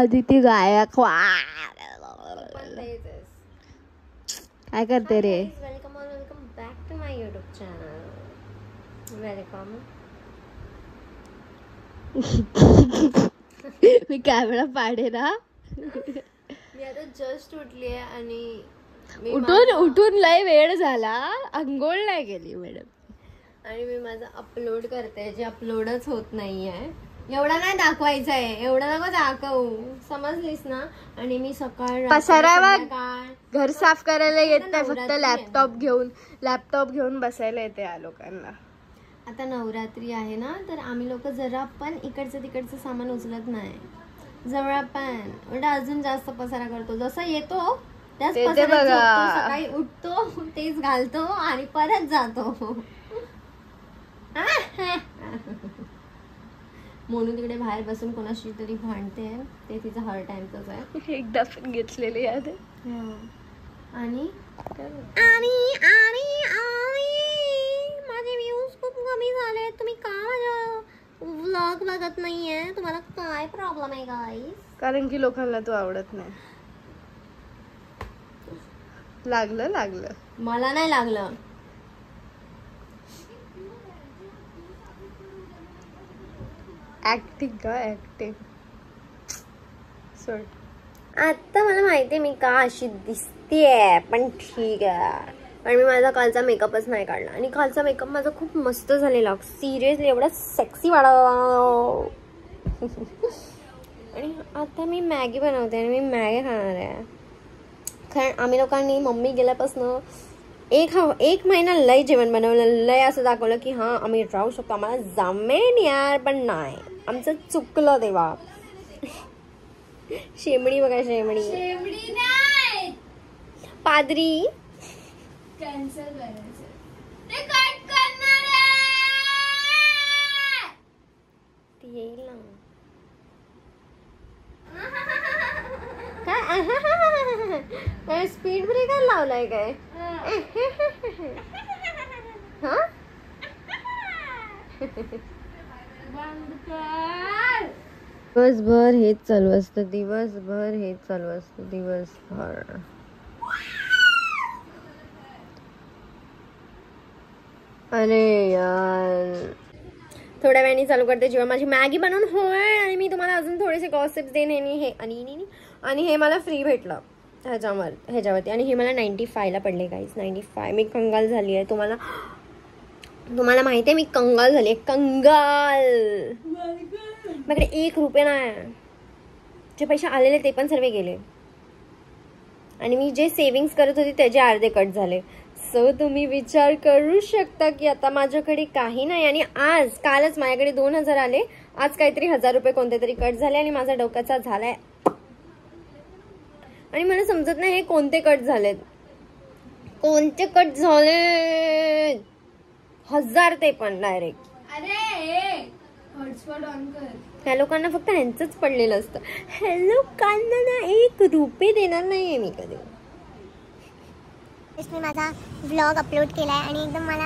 आदिती गायकवाड. काय करते रे? Welcome back to my YouTube channel. Welcome. मी कॅमेरा पाडे ना. मी आता जस्ट उठली आहे आणि उठून लय वेळ झाला, अंघोळ नाही गेली मॅडम. आणि मी माझं अपलोड करते, जे अपलोडच होत नाहीये. एवढा नाही दाखवायचं आहे, एवढा नको दाखवू, समजलीस ना. आणि मी सकाळ पसारावा घर साफ करायला येत नाही, फक्त लॅपटॉप घेऊन बसायला येते या लोकांना. आता नवरात्री आहे ना, तर आम्ही लोक जरा पण इकडचं तिकडचं सामान उचलत नाही, जवळ पण अजून जास्त पसारा करतो. जसं येतो त्याच पसारा, सकाळी उठतो तेच घालतो आणि परत जातो. मोनू तिकडे बाहेर बसून कोणाशी तरी भांडते, ते तिचं हर टाइमच आहे. एकदा पण घेतलेले याद आहे. आणि माझे व्ह्यूज खूप कमी झाले. तुम्ही का माझा व्लॉग बघत नाहीये? तुम्हाला काय प्रॉब्लेम आहे गाईस? कारण की लोकांना तू आवडत नाही. लागलं मला नाही लागलं. ऍक्टिंग सोड. आता मला माहितीये मी का अशी दिसतेय, पण ठीक आहे. आणि मी माझा कालचा मेकअपच नाही काढला, आणि कालचा मेकअप माझा खूप मस्त झालेला, सिरियसली एवढा सेक्सी वाढ. आणि आता मी मॅगी बनवते आणि मी मॅगी खाणार आहे. कारण आम्ही लोकांनी मम्मी गेल्यापासून एक महिना लय जेवण बनवलं, लय असं दाखवलं की हा आम्ही राहू शकतो, आम्हाला जमेन यार, पण नाही, आमचं चुकलं तेव्हा. शेमडी बघा, शेमडी नाही, पादरी कॅन्सल करायचं, ते कट करणार आहे, ती येईल ना. काय स्पीड ब्रेकर लावलाय काय? दिवसभर हेच चालू असतं, दिवसभर. अरे यार, थोड्या वेळाने चालू करते जेव्हा माझी मॅगी बनवून होय. आणि मी तुम्हाला अजून थोडेसे गॉसिप्स देईन. आणि हे मला फ्री भेटलं ह्याच्यावरती, आणि हे मला 95ला पडले गाईस. 95. मी कंगाल झाली आहे. तुम्हाला माहिती आहे मी कंगाल झाली आहे, कंगाल. माझ्याकडे 1 रुपया नाही, जे पैसे आलेले ते पण सर्व गेले, आणि मी जे सेव्हिंग्स करत होती त्याचे अर्धे कट झाले. सो तुम्ही विचार करू शकता की आता माझ्याकडे काही नाही. आणि कालच माझ्याकडे 2000 आले, आज काहीतरी 1000 रुपये कोणते तरी कट झाले, आणि माझा डोक्याचा झालाय. आणि मला समजत नाही हे कोणते कट झालेत, 1000 ते पण डायरेक्ट. अरे हॉटस्पॉट ऑन कर. ह्या लोकांना फक्त ह्यांचंच पडलेलं असतं. ह्या लोकांना ना 1 रुपये देणार नाहीये मी कधी. मी माझा व्लॉग अपलोड केलाय आणि एकदम हे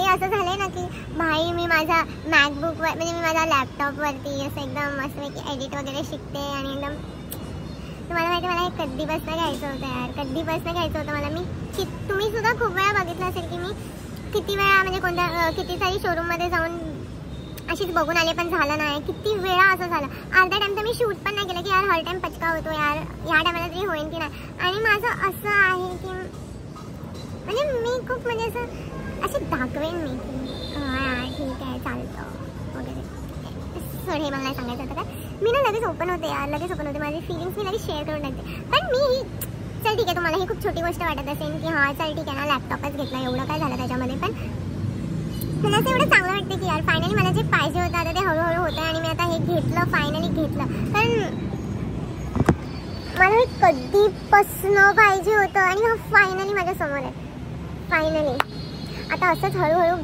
असं झालंय ना की भाई मी माझा मॅकबुक म्हणजे मी माझ्या लॅपटॉपवरती असं एकदम मस्तपैकी एडिट वगैरे शिकते. आणि एकदम तुम्हाला माहिती मला हे कधीपासून घ्यायचं होतं यार, कधीपासून घ्यायचं होतं मला. तुम्ही सुद्धा खूप वेळा बघितलं असेल की मी किती वेळा म्हणजे कितीतरी शोरूममध्ये जाऊन अशीच बघून आले, पण झालं नाही. किती वेळा असं झालं. अर्धा टाइम तर मी शूट पण नाही केलं की यार हर टाइम पचका होतो यार, ह्या टायमाला तरी होईल की नाही. आणि माझं असं आहे की म्हणजे मी खूप म्हणजे असं दाखवेन मी की हां ठीक आहे चालतं वगैरे. सर हे मला नाही सांगायचं होतं का. मी ना लगेच ओपन होते यार, माझी फिलिंग्स मी लगेच शेअर करून टाकते. पण मी चल ठीक आहे, तुम्हाला ही खूप छोटी गोष्ट वाटत असेल की हां चल ठीक आहे ना लॅपटॉपच घेतला, एवढं काय झालं त्याच्यामध्ये. पण मला असं एवढं चांगलं वाटतं की यार फायनली मला जे पाहिजे होतं आता ते हळूहळू होतं. आणि मी आता हे घेतलं, फायनली घेतलं. कारण मला हे कधीपासून पाहिजे होतं आणि हा फायनली माझ्यासमोर आहे. फायनली आता असंच हळूहळू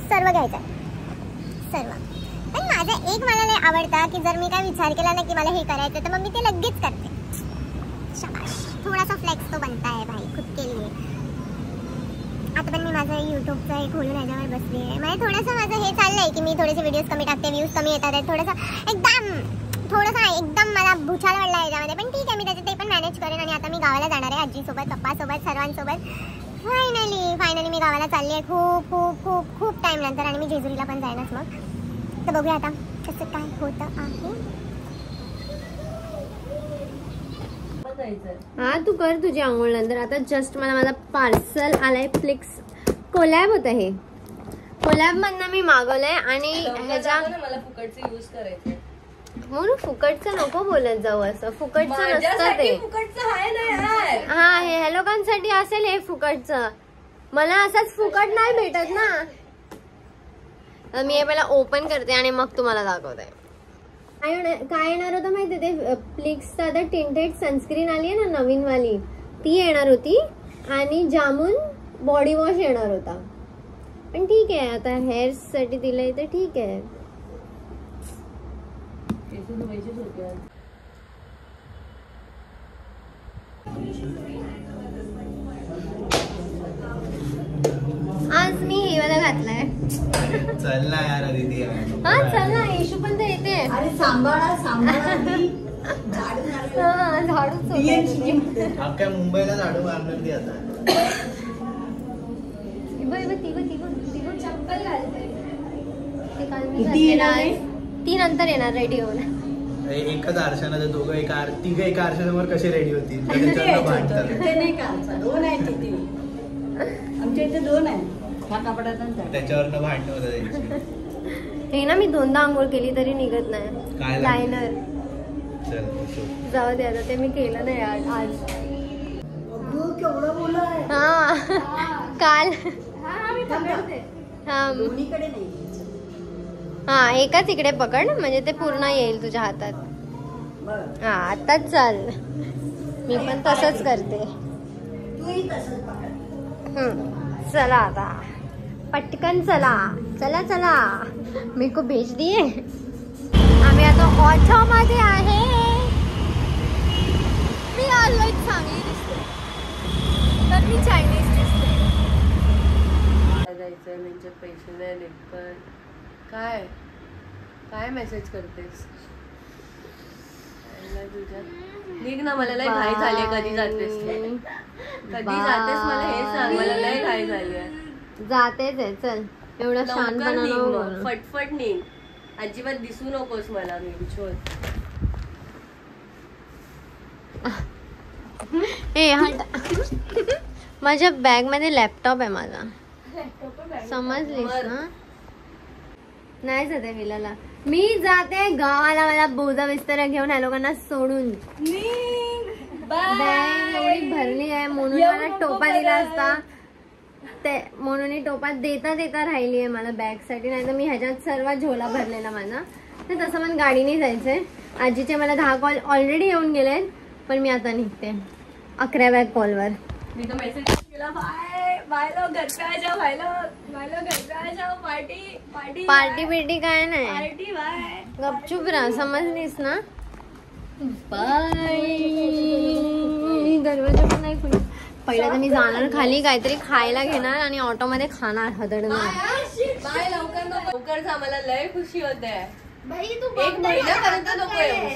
सर्व घ्यायचं आहे, सर्व. पण माझं एक मला लय आवडतं की जर मी काय विचार केला ना की मला हे करायचं तर मग मी ते लगेच करते. शाबाश, थोडासा फ्लेक्स तो बनता है भाई खुद के लिए. आता पण मी माझं यूट्यूबचं हे खोलून ह्याच्यावर बसली आहे. म्हणजे थोडंसं माझं हे चाललंय की मी थोडेसे व्हिडिओज कमी टाकते, व्ह्यूज कमी येतात, थोडंसं एकदम थोडंसं एकदम मला भुचाल वाटला याच्यामध्ये, पण ठीक आहे मी त्याच्यात ते पण मॅनेज करेन. आणि आता मी गावाला जाणार आहे आजीसोबत, पप्पासोबत, सर्वांसोबत. फायनली मी गावाला चालली आहे खूप खूप खूप खूप टाइम नंतर. आणि मी जेजुरीला पण जाईनच मग. तर बघूया आता कसं काय होतं आहे. हा तू कर तुझी आंघोळ नंतर. आता जस्ट मला पार्सल आलाय फ्लिक्स. कोलॅब होतं हे, कोलॅब मधनं मी मागवलंय. आणि ह्याच्या मला फुकटचं यूज करायचं म्हणून फुकटचं नको बोलत जाऊ, असं फुकटचं नसतं ते. फुकटचं आहे ना यार. हा हे ह्या लोकांसाठी असेल हे फुकटचं, मला असंच फुकट नाही भेटत ना. तर मी हे पहिला ओपन करते आणि मग तुम्हाला दाखवते. काय येणार होतं माहिती ते फ्लिक्सचं आता टिंटेड सनस्क्रीन आली आहे ना नवीन वाली, ती येणार होती. आणि जामून बॉडी वॉश येणार होता. पण ठीक आहे आता हेअर साठी दिलंय तर ठीक आहे. आज मी हे वाला घातलाय. चल ना यार दीदी. हा चल ना, येशू पण तर येते. अरे सांभाळा झाडूच अख्ख्या मुंबईला झाडू मारणार ती आता. चप्पल घालते. ती नंतर येणार रेडी होऊन. एकच आरशाला दोघं तिघं एका आरशासमोर कसे रेडी होतील त्याच्यावर भांडतात. नाही का, 2 आहेत तिथे. आमच्या इथे 2 आहेत. त्याच्यावर भांडणं होतं त्यांची. हे ना मी 2दा आंघोळ केली तरी निघत नाही काय लायनर. चल जाऊ दे आता, ते मी केलं नाही आज. केवढं बोला हा काल हा एकाच इकडे पकड म्हणजे ते पूर्ण येईल तुझ्या हातात. हा आताच चाल, मी पण तसंच करते. चला आता पटकन चला चला चला. मी को भेज दिए. आम्ही आता ऑटो मध्ये आहे. मी आलोय चांगली दिसते तर मी चायनीज दिसते. जायचं म्हणजे पैसे नाही लेकर. काय काय मेसेज करतेस तुझ्या? निघ ना, मला लय घाई झाली. कधी जातेस मला हे सांग. मला लय घाई झाली. जातेच आहे, चल एवढा शानपणा नको. फटफट निघ, अजिबात दिसू नकोस मला. मी छोट ए हट. माझ्या बॅग मध्ये लॅपटॉप आहे माझा, समजलीस ना? नाही जाते विलाला. मी जाते गावाला, मला बोजा बिस्तर घेऊन ह्या लोकांना सोडून. बॅग एवढी भरली आहे. म्हणून मला टोपा दिला असता, ते म्हणून टोपा देता देता राहिली आहे मला बॅग साठी. नाही तर मी ह्याच्यात सर्व झोला भरलेला माझा. तर तसं पण गाडीने जायचंय. आजीचे मला 10 कॉल ऑलरेडी येऊन गेले, पण मी आता निघते 11व्या कॉलवर. मी तो मेसेज केला, बाय लोग घर पे आ जाओ, बाय लोग घर पे आ जाओ, पार्टी बिर्टी काय नाही, पार्टी बाय. गपचूप राहा, समजलीस ना? बाय. दरवाजा पण नाही खुली. पहिला तर मी जाणार खाली, काहीतरी खायला घेणार आणि ऑटो मध्ये खाणार, हदडणार. बाय लवकर जा, मला लय खुशी होते. 1 महिन्यापर्यंत नको येऊस.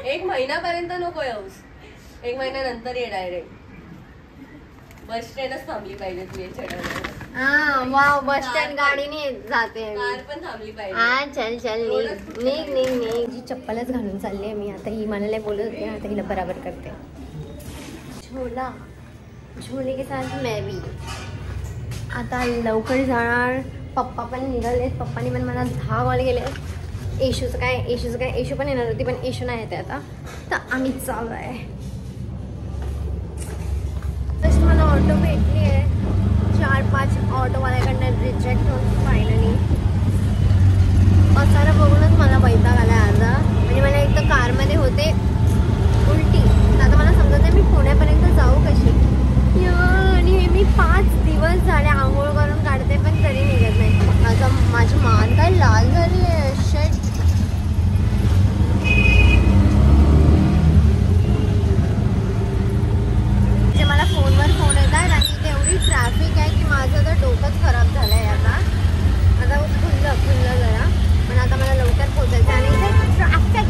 1 महिन्यापर्यंत नको येऊस. 1 महिन्यानंतर ये डायरेक्ट. बस स्टँडच थांबली पाहिजे तू याच्या. हा वाव, बस स्टँड गाडीने जाते. कार पण थांबली पाहिजे. हा चल चल निघ. जी चप्पलच घालून चालली आहे मी आता. ही मला लय बोलत होते, आता हिला बराबर करते. झोले के साथ मैं भी आता लवकर जाणार. पप्पा पण निघालेत. पप्पानी पण मला 10 कॉल केले. येशूचं काय येशू पण येणार होती, पण येशू नाही येते आता. तर आम्ही चालू आहे. जस्ट मला ऑटो भेटली आहे. 4-5 ऑटोवाल्याकडनं रिजेक्ट होऊन फायनली. सारं बघूनच मला वैताग आला अर्धा. आणि मला एक तर कारमध्ये होते उलटी. आता मला समजत आहे मी पुण्यापर्यंत जाऊ कशी. आणि हे मी 5 दिवस झाले आंघोळ करून काढते, पण तरी निघत नाही. आता माझी मान काय लाल झाली आहे. मला फोनवर फोन येतात आणि इथे एवढी ट्रॅफिक आहे की माझं तर डोकंच खराब झालं आहे. आता खुललं जरा, पण आता मला लवकर पोहोचायचं. आणि इथे ट्रॅफिक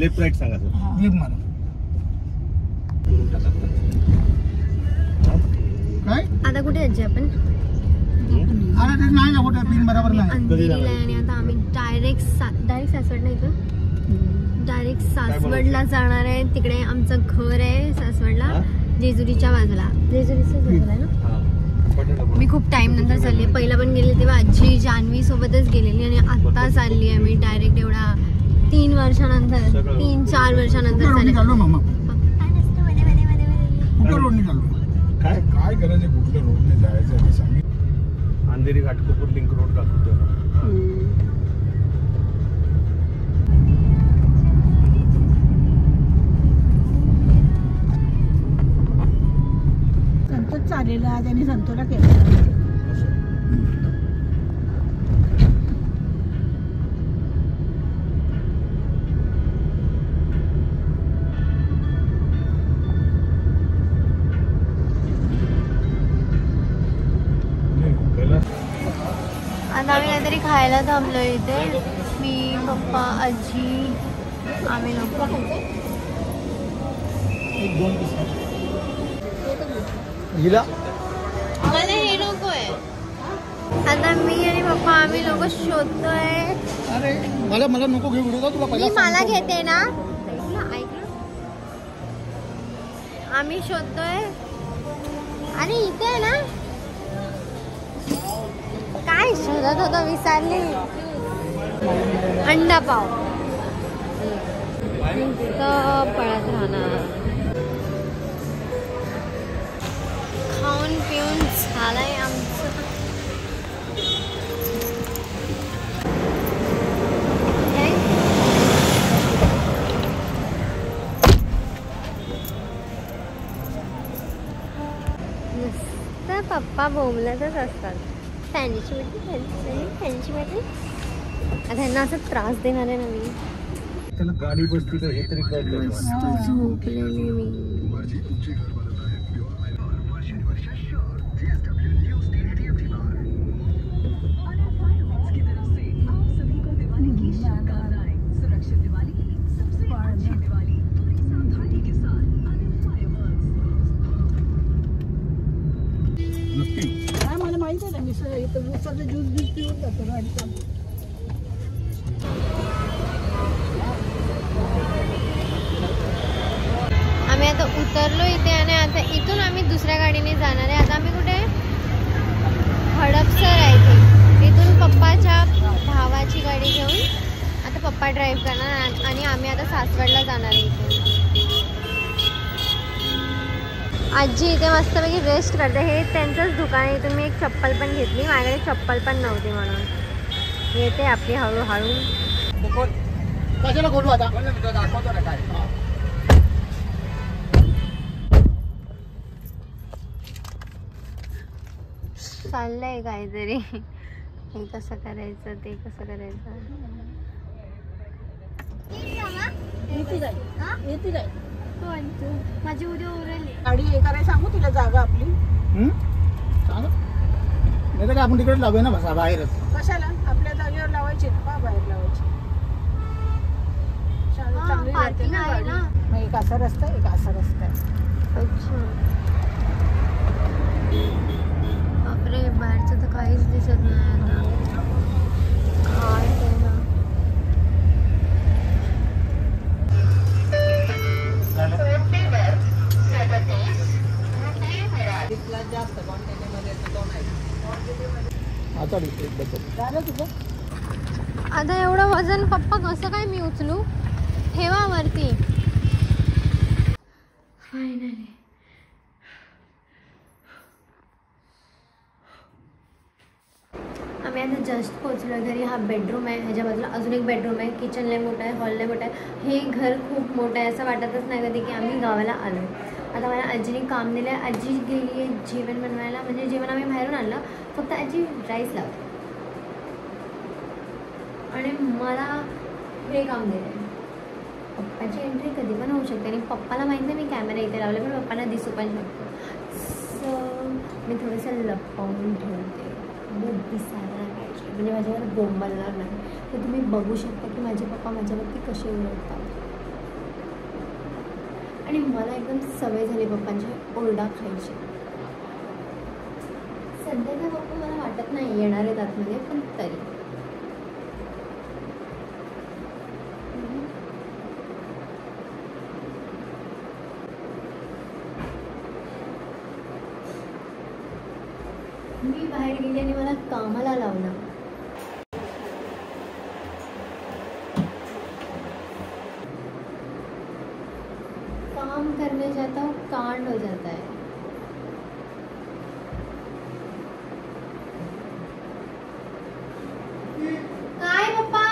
लेफ्ट राईट सांगा सर. एक मारा काय आता कुठे यायचे आपण? अरे ते नाही ना कुठे पिन बरोबर नाही. अंधेरीला आहे आणि आता आम्ही डायरेक्ट सासवड नाही तर डायरेक्ट सासवडला जाणार आहे. तिकडे आमचं घर आहे सासवडला, जेजुरीच्या बाजूला. जेजुरीच्या बाजूला ना. मी खूप टाइम नंतर चालली आहे. पहिला पण गेले तेव्हा आजी जान्हवी सोबतच गेलेली आणि आता चालली आहे मी डायरेक्ट एवढा 3 वर्षानंतर 3-4 वर्षानंतर चालली. काय काय करायचं, कुठल्या रोडने जायचं ते सांग. अंधेरी घाटकोपर लिंक रोड दाखवतो. संतोष चालेला त्यांनी संतोला केलं. आता आम्ही काहीतरी खायला थांबलो इथे. मी, पप्पा, आजी, आम्ही लोक. मला हे नकोय. आता मी आणि पप्पा आम्ही लोक शोधतोय. अरे मला नको घेऊ व्हिडिओ. तुला मी मला घेते ना. आम्ही शोधतोय आणि इथे आहे ना काय शोधत होतो विसरली. अंडा पाव पळत राहणार. खाऊन पिऊन झालंय आमचं. नुसतं पप्पा बोंबलतच असतात. फॅनची म्हटली आता ह्यांना असं त्रास देणार आहे ना मी. त्याला गाडी बसती तर हे तरी कळतं. झोपलेली मी. मला माहिती आहे ना, मी उसाचं ज्यूस पिऊन जातो ना. आम्ही आता उतरलो इथे आणि आता इथून आम्ही दुसऱ्या गाडीने जाणार आहे. आता आम्ही कुठे हडपसर आहे इथे. इथून पप्पाच्या भावाची गाडी घेऊन आता पप्पा ड्राईव्ह करणार आणि आम्ही आता सासवडला जाणार आहे. इथून आजी इथे मस्तपैकी रेस्ट करते. हे त्यांचंच दुकान आहे. इथून मी एक चप्पल पण घेतली. माझ्याकडे चप्पल पण नव्हती म्हणून येते आपली हळूहळू. कशाला बोलू आता. चाललंय काहीतरी. हे कसं करायचं ते कसं करायचं. माझी उद्या उरली गाडी हे करायला सांगू तुला जागा आपली. सांग नाही तर आपण तिकडे लावूया ना बसा बाहेरच. कशाला आपल्या जागेवर लावायची का बाहेर लावायची. चांगली राहते ना गाडी. मग एक असा रस्ता एक असा रस्ता आहे. अच्छा. बापरे बाहेरचं तर काहीच दिसत नाही आता. काय ते ना. आता एवढं वजन पप्पा कसं काय मी उचलू. ठेवा वरती. फायनली आम्ही आता जस्ट पोहोचलो घरी. हा बेडरूम आहे. ह्याच्या बाजूला अजून एक बेडरूम आहे. किचन लय मोठं आहे. हॉल लय मोठं आहे. हे घर खूप मोठं आहे. असं वाटतच नाही कधी की आम्ही गावाला आलो. आता मला आजीने काम दिलं आहे. आजी गेली आहे जेवण बनवायला. म्हणजे जेवण आम्ही बाहेरून आणलं. फक्त आजी राईस लावते आणि मला हे काम दिलं आहे. पप्पाची एंट्री कधी पण होऊ शकते आणि पप्पाला माहीत नाही मी कॅमेरा इथे लावले पण पप्पाला दिसू पण शकतो. सो मी थोडंसं लपवून ठेवते. दिसायला पाहिजे म्हणजे माझ्यावर बोंबलणार नाही. तर तुम्ही बघू शकता की माझे पप्पा माझ्यावरती कसे ओरडतात. आणि मला एकदम सवय झाली पप्पांची ओरडा खायची. सध्याचा पप्पा मला वाटत नाही येणार आहेत आतमध्ये, पण तरी मी बाहेर गेली आणि मला कामाला लावलं. काम करने जाता हूँ कांड हो जाता है. काय पप्पा?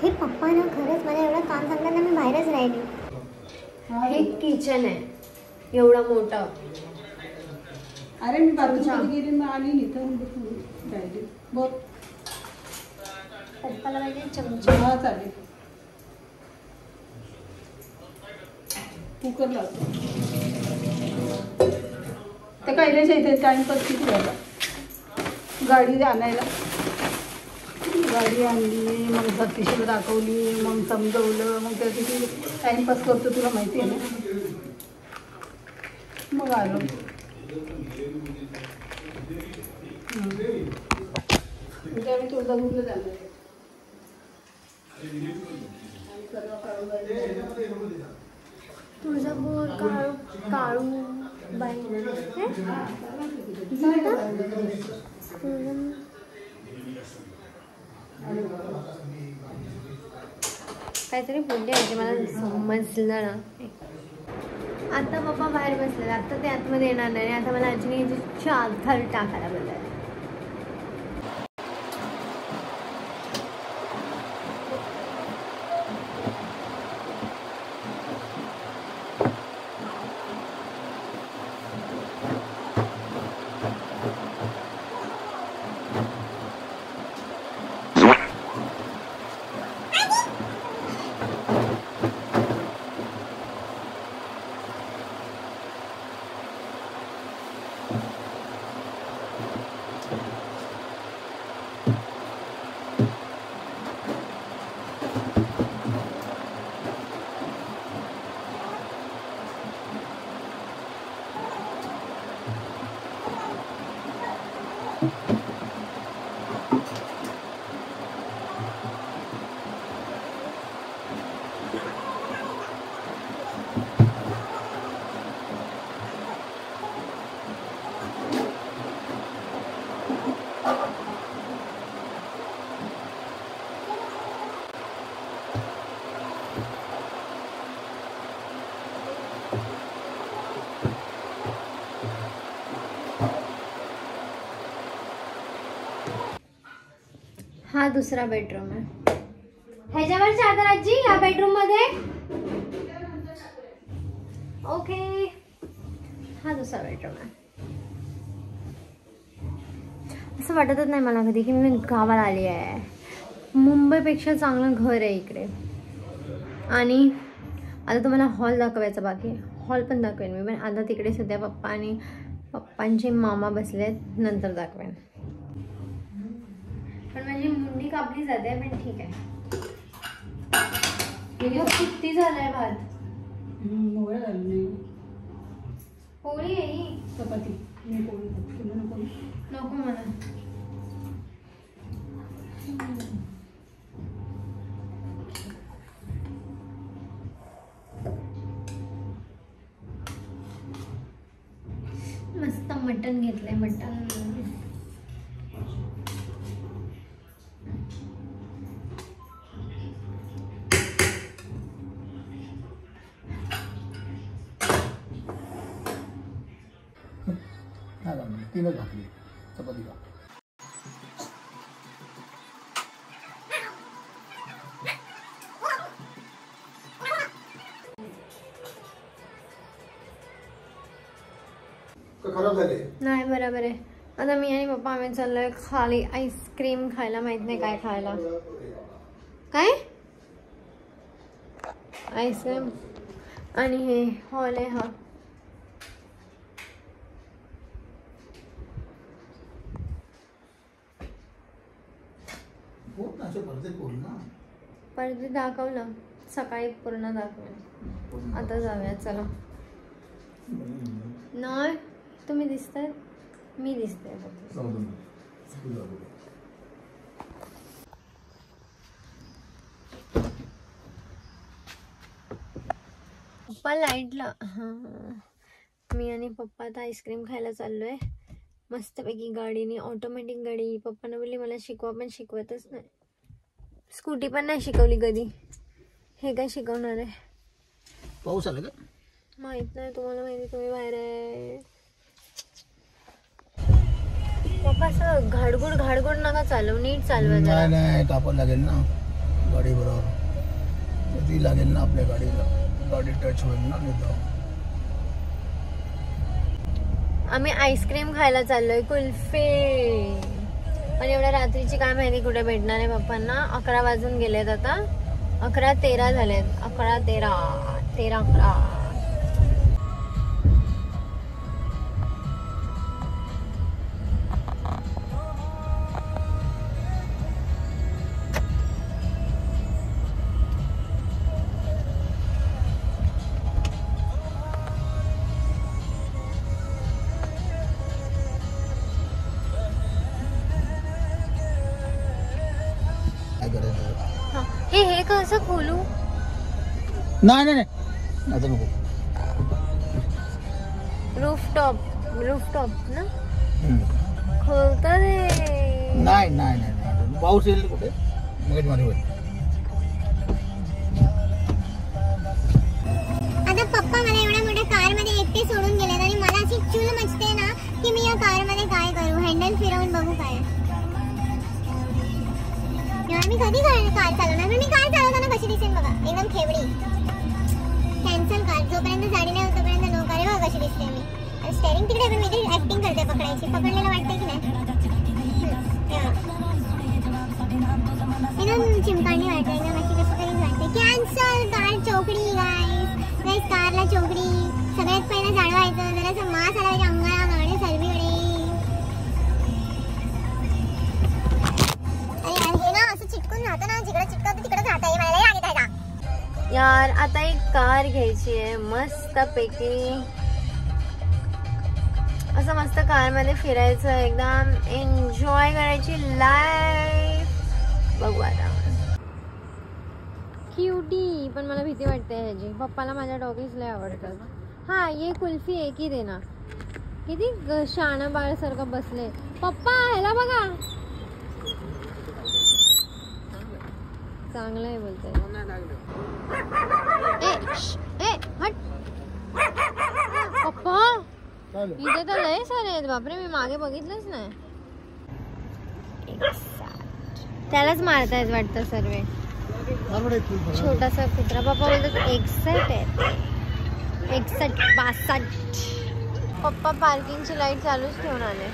हे पप्पा ना खरंच मला एवढं काम सांगताना मी बाहेरच राहिली. हे किचन आहे एवढा मोठा. अरे मी बाथरूम गेली मग आली इथं राहिली. बोल. पप्पाला पाहिजे चमचा. हा चालेल. कुकर लावतो. ते कैलाच्या इथे टाइमपास किती झाला. गाडी आणायला गाडी आणली, मग सतीशला दाखवली, मग समजवलं, मग त्या किती टाइमपास करतो तुला माहिती आहे ना. मग आलो. उद्या मी तुळजापूरला जाणार आहे. तुळजापूर काळू बाई काहीतरी बोलले म्हणजे मला समजलं ना. आता पप्पा बाहेर बसले, आता ते आतमध्ये येणार नाही. आता मला आजीने चादर टाकायला बोलले. हा दुसरा बेडरूम आहे. ह्याच्यावर चादर आजी या बेडरूम मध्ये. ओके. हा दुसरा बेडरूम आहे. असं वाटतच नाही मला कधी की मी गावाला आली आहे. मुंबईपेक्षा चांगलं घर आहे इकडे. आणि आता तुम्हाला हॉल दाखवायचा बाकी आहे. हॉल पण दाखवेन मी, पण आता तिकडे सध्या पप्पा आणि पप्पांचे मामा बसलेत, नंतर दाखवेन. पण माझी मुंडी कापली जाते, पण ठीक आहे. किती झालाय भात. मोबाईल झालं नाही. पोळी आहे ही. चपाती. मी पोळी नको मला. मस्त मटण घेतलंय. मटण तीनच भाकरी चपाती का. खराब झाले नाही बरोबर आहे. आता मी आणि पप्पा आम्ही चाललोय खाली आईस्क्रीम खायला. माहित नाही काय खायला. काय आईस्क्रीम. आणि हे हॉल आहे हा. पडदे दाखवलं सकाळी पूर्ण दाखवलं. आता जाऊया चला. नाही तुम्ही दिसताय मी दिसते. पप्पा लाईटला. हां मी आणि पप्पा आता आईस्क्रीम खायला चाललोय मस्तपैकी गाडीने. ऑटोमॅटिक गाडी. पप्पाने बोलली मला शिकवा पण शिकवतच नाही. स्कूटी पण नाही शिकवली कधी. हे काय शिकवणार आहे. पाऊस आला का माहित नाही. तुम्हाला माहिती तुम्ही बाहेर आहे. पप्पा असं घाडगुड घाडगुड नका चालव. नीट चालवा. नाही तापण लागेल ना गाडी बरोबर. ती लागेल ना आपल्या गाडीला. गाडी टच होईल ना. नाही आम्ही आईस्क्रीम खायला चाललोय. कुल्फी. पण एवढ्या रात्रीची काय माहिती कुठे भेटणार आहे पप्पांना. 11 वाजून गेलेत आता. 11:13 झालेत. 11:13 13:11. हे कसं खोलू. नाही आता नको. रूफटॉप ना खोलत रे. नाही पाऊस येईल कुठे मग मध्ये होईल. आता पप्पा मला एवढ्या मोठ्या कार मध्ये एकटे सोडून गेले आणि मला अशी चूल मचते ना की मी या कार मध्ये काय करू. हँडल फिरवून बघू काय. मी कधी कार चालवणार. मी कार चालवताना कशी दिसेल बघा. एकदम खेवडी. Cancel car. जोपर्यंत गाडी नाही होत तोपर्यंत नो कार. बघा कशी दिसते मी. आणि स्टेअरिंग तिकडे पण मी तरी ऍक्टिंग करते पकडायची. पकडलेलं वाटतंय की नाही. एकदम चिमकांडी वाटते. एकदम अशी कसं तरी वाटते. Cancel car. चौकडी गाईस. कारला चौकडी. सगळ्यात पहिलं जाणवायचं जरासं मास आला पाहिजे अंगाला. गाडी सर्वीकडे. यार आता एक कार घ्यायची आहे मस्त पैकी. असं मस्त कार मध्ये फिरायचं. एकदम एन्जॉय करायची लाईफ. बघू आता. क्यूटी. पण मला भीती वाटते ह्याची. पप्पाला माझ्या डॉगीज लय आवडतात. हा ये कुल्फी एक ही दे ना. किती शाणं बाळ सारखं बसले. पप्पा ह्याला बघा. चांगलं आहे बोलतोय. हट पप्पा. इथे तर लय सारे आहेत बापरे. मी मागे बघितलंच नाही. त्यालाच मारतायत वाटतं सर्वे. छोटासा कुत्रा. पप्पा बोलतात 61 आहे. 61 62. पप्पा पार्किंगची लाईट चालूच ठेवून आले.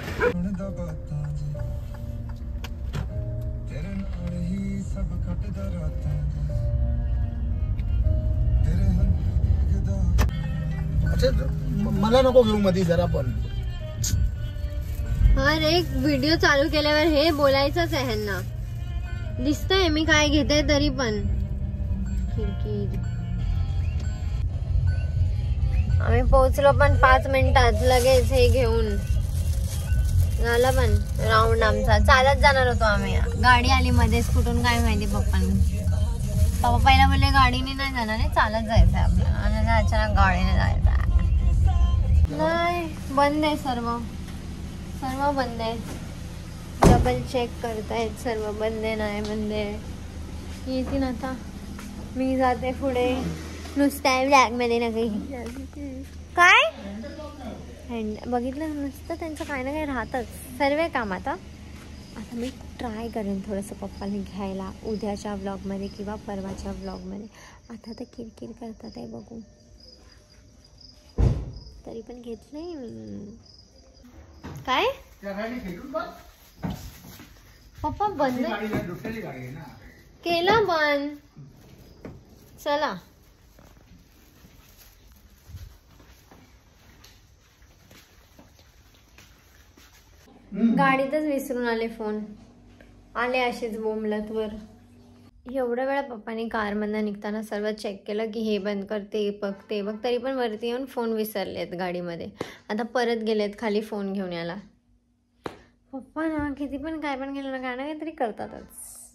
मला नको घेऊ मध्ये जरा. पण हर एक व्हिडिओ चालू केल्यावर हे बोलायचंच आहे ह्यांना. दिसतंय मी काय घेते तरी पण. खिडकी. आम्ही पोहोचलो पण 5 मिनिटात लगेच हे घेऊन झालं. पण राऊंड आमचा. चालत जाणार होतो आम्ही. गाडी आली मध्येच कुठून काय माहिती. पप्पा पहिला बोलले गाडीने नाही जाणार आहे चालत जायचंय आपल्याला. आणि अचानक गाडीने जायचं. नाही बंद आहे. सर्व बंद आहे. डबल चेक करतायत. सर्व बंद आहे. नाही बंद आहे. येतील आता. मी जाते पुढे. नुसत्या ब्लॅक मध्ये ना काही काय बघितलं नुसतं. त्यांचं काय ना काही राहतच सर्व काम. आता मी ट्राय करेन थोडंसं पप्पाला घ्यायला उद्याच्या व्लॉगमध्ये किंवा परवाच्या व्लॉगमध्ये. आता तर किरकिर करतात आहे बघू. तरी पण घेतलंय काय. त्या गाडी खेळून बघ. पप्पा बंद गाडी नाही, दुसरी गाडी आहे ना. केला बंद. चला गाडीतच विसरून आले फोन. आले असेच बोंबलत वर. एवढ्या वेळा पप्पानी कारमधनं निघताना सर्व चेक केलं की हे बंद कर, ते बघ ते बघ, तरी पण वरती येऊन फोन विसरलेत गाडीमध्ये. आता परत गेलेत खाली फोन घेऊन यायला. पप्पा ना किती पण काय पण केलं ना काय ना काहीतरी करतातच.